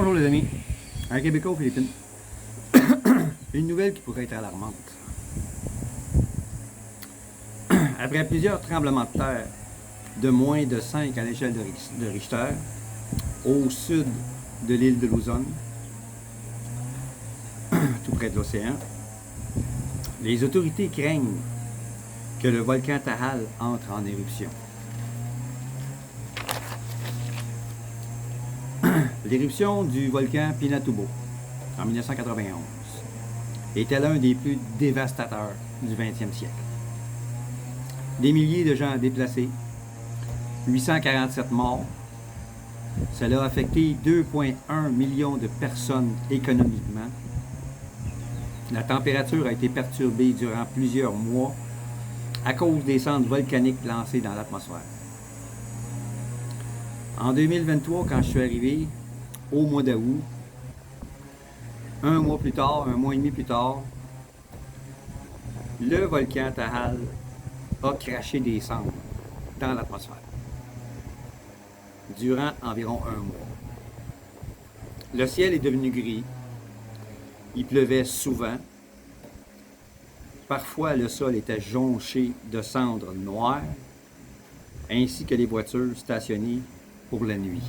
Bonjour les amis, un Québécois aux Philippines. Une nouvelle qui pourrait être alarmante. Après plusieurs tremblements de terre de moins de 5 à l'échelle de Richter, au sud de l'île de Luzon, tout près de l'océan, les autorités craignent que le volcan Taal entre en éruption. L'éruption du volcan Pinatubo en 1991 était l'un des plus dévastateurs du 20e siècle. Des milliers de gens déplacés, 847 morts. Cela a affecté 2,1 millions de personnes économiquement. La température a été perturbée durant plusieurs mois à cause des cendres volcaniques lancées dans l'atmosphère. En 2023, quand je suis arrivé, au mois d'août, un mois plus tard, un mois et demi plus tard, le volcan Taal a craché des cendres dans l'atmosphère durant environ un mois. Le ciel est devenu gris, il pleuvait souvent, parfois le sol était jonché de cendres noires, ainsi que les voitures stationnées pour la nuit.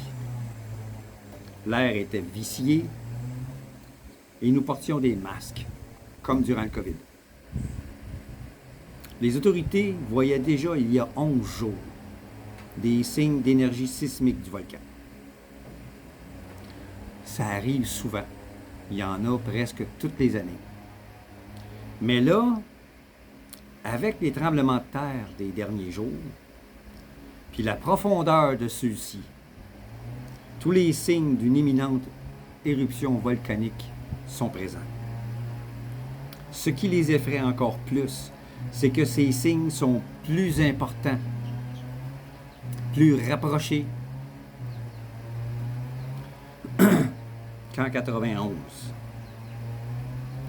L'air était vicié et nous portions des masques, comme durant le COVID. Les autorités voyaient déjà il y a 11 jours des signes d'énergie sismique du volcan. Ça arrive souvent. Il y en a presque toutes les années. Mais là, avec les tremblements de terre des derniers jours, puis la profondeur de ceux-ci, tous les signes d'une imminente éruption volcanique sont présents. Ce qui les effraie encore plus, c'est que ces signes sont plus importants, plus rapprochés qu'en 91,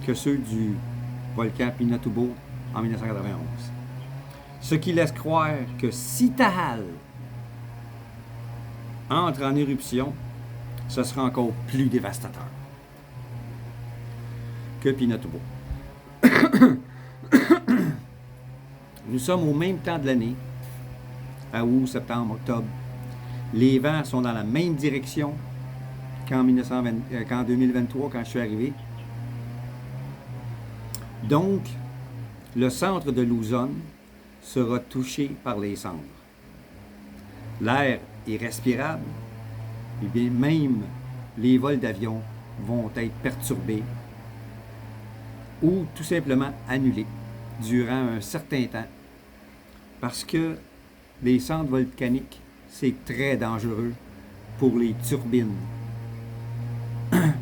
que ceux du volcan Pinatubo en 1991. Ce qui laisse croire que si Taal entre en éruption, ce sera encore plus dévastateur que Pinatubo. Nous sommes au même temps de l'année, à août, septembre, octobre. Les vents sont dans la même direction qu'en 2023, quand je suis arrivé. Donc, le centre de Luzon sera touché par les cendres. L'air est respirable, et bien même les vols d'avion vont être perturbés ou tout simplement annulés durant un certain temps parce que les cendres volcaniques, c'est très dangereux pour les turbines,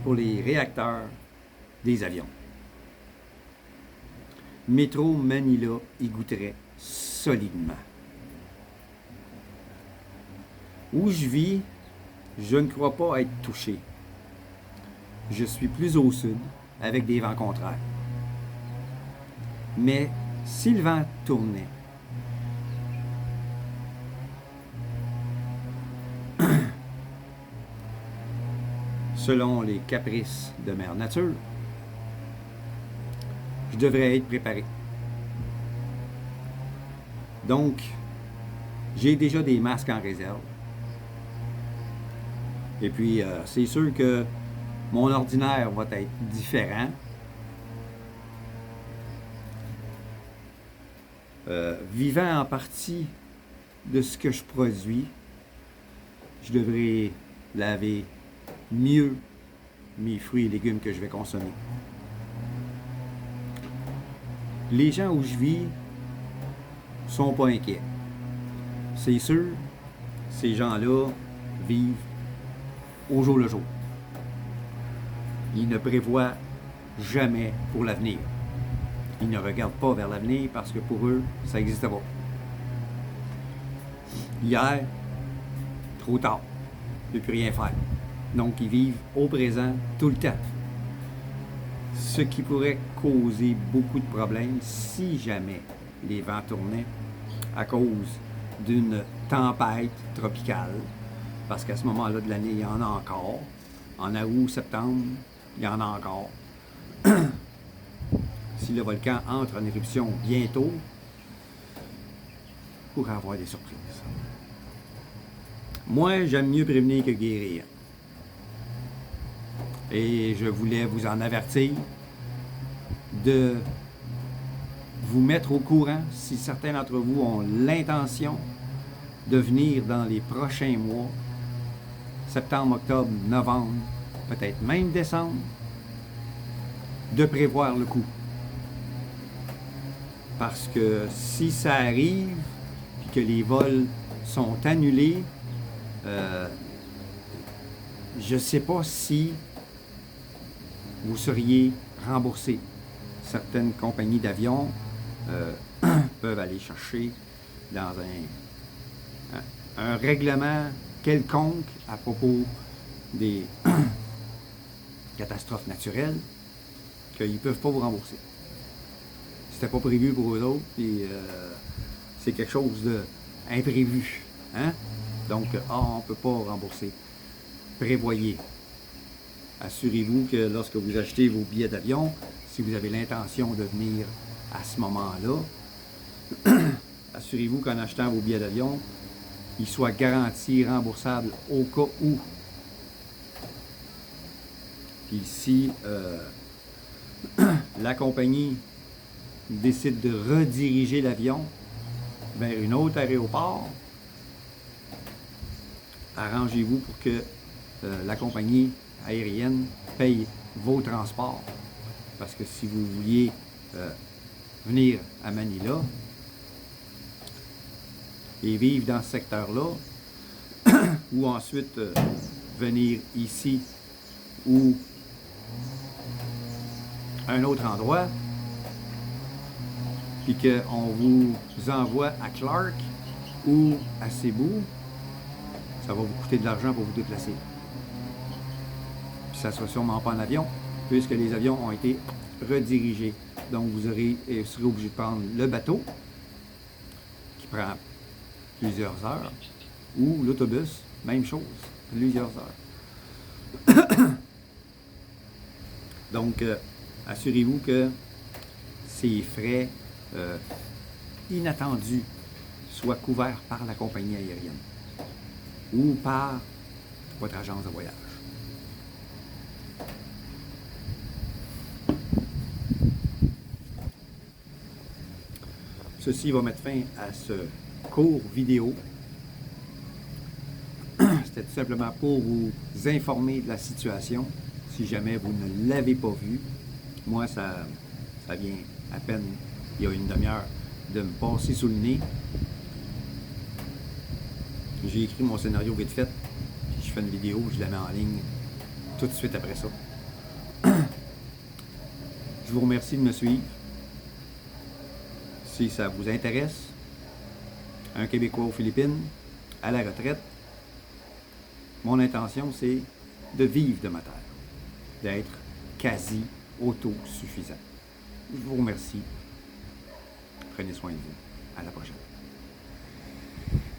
pour les réacteurs des avions. Métro Manila y goûterait solidement. Où je vis, je ne crois pas être touché. Je suis plus au sud, avec des vents contraires. Mais si le vent tournait, selon les caprices de Mère Nature, je devrais être préparé. Donc, j'ai déjà des masques en réserve. Et puis, c'est sûr que mon ordinaire va être différent. Vivant en partie de ce que je produis, je devrais laver mieux mes fruits et légumes que je vais consommer. Les gens où je vis sont pas inquiets. C'est sûr, ces gens-là vivent au jour le jour. Ils ne prévoient jamais pour l'avenir. Ils ne regardent pas vers l'avenir parce que pour eux, ça n'existe pas. Hier, trop tard, ils ne peuvent plus rien faire. Donc, ils vivent au présent tout le temps. Ce qui pourrait causer beaucoup de problèmes si jamais les vents tournaient à cause d'une tempête tropicale, parce qu'à ce moment-là de l'année, il y en a encore, en août, septembre, il y en a encore. Si le volcan entre en éruption bientôt, il pourrait avoir des surprises. Moi, j'aime mieux prévenir que guérir. Et je voulais vous en avertir, de vous mettre au courant si certains d'entre vous ont l'intention de venir dans les prochains mois, septembre, octobre, novembre, peut-être même décembre, de prévoir le coup. Parce que si ça arrive, puis que les vols sont annulés, je ne sais pas si vous seriez remboursé. Certaines compagnies d'avions peuvent aller chercher dans un règlement quelconque à propos des catastrophes naturelles qu'ils ne peuvent pas vous rembourser. C'était pas prévu pour eux autres, puis c'est quelque chose d'imprévu. Hein? Donc, on ne peut pas rembourser. Prévoyez. Assurez-vous que lorsque vous achetez vos billets d'avion, si vous avez l'intention de venir à ce moment-là, assurez-vous qu'en achetant vos billets d'avion, ils soient garantis, remboursables au cas où. Puis si la compagnie décide de rediriger l'avion vers un autre aéroport, arrangez-vous pour que la compagnie aérienne paye vos transports. Parce que si vous vouliez venir à Manila et vivre dans ce secteur-là, ou ensuite venir ici ou à un autre endroit, puis qu'on vous envoie à Clark ou à Cebu, ça va vous coûter de l'argent pour vous déplacer. Puis ça ne sera sûrement pas en avion, puisque les avions ont été redirigés. Donc vous serez obligé de prendre le bateau, qui prend plusieurs heures, ou l'autobus, même chose, plusieurs heures. Donc, assurez-vous que ces frais inattendus soient couverts par la compagnie aérienne ou par votre agence de voyage. Ceci va mettre fin à ce court vidéo. C'était tout simplement pour vous informer de la situation, si jamais vous ne l'avez pas vu. Moi, ça vient à peine, il y a une demi-heure, de me passer sous le nez. J'ai écrit mon scénario vite fait, puis je fais une vidéo, je la mets en ligne tout de suite après ça. Je vous remercie de me suivre. Si ça vous intéresse, un Québécois aux Philippines, à la retraite, mon intention, c'est de vivre de ma terre, d'être quasi autosuffisant. Je vous remercie. Prenez soin de vous. À la prochaine.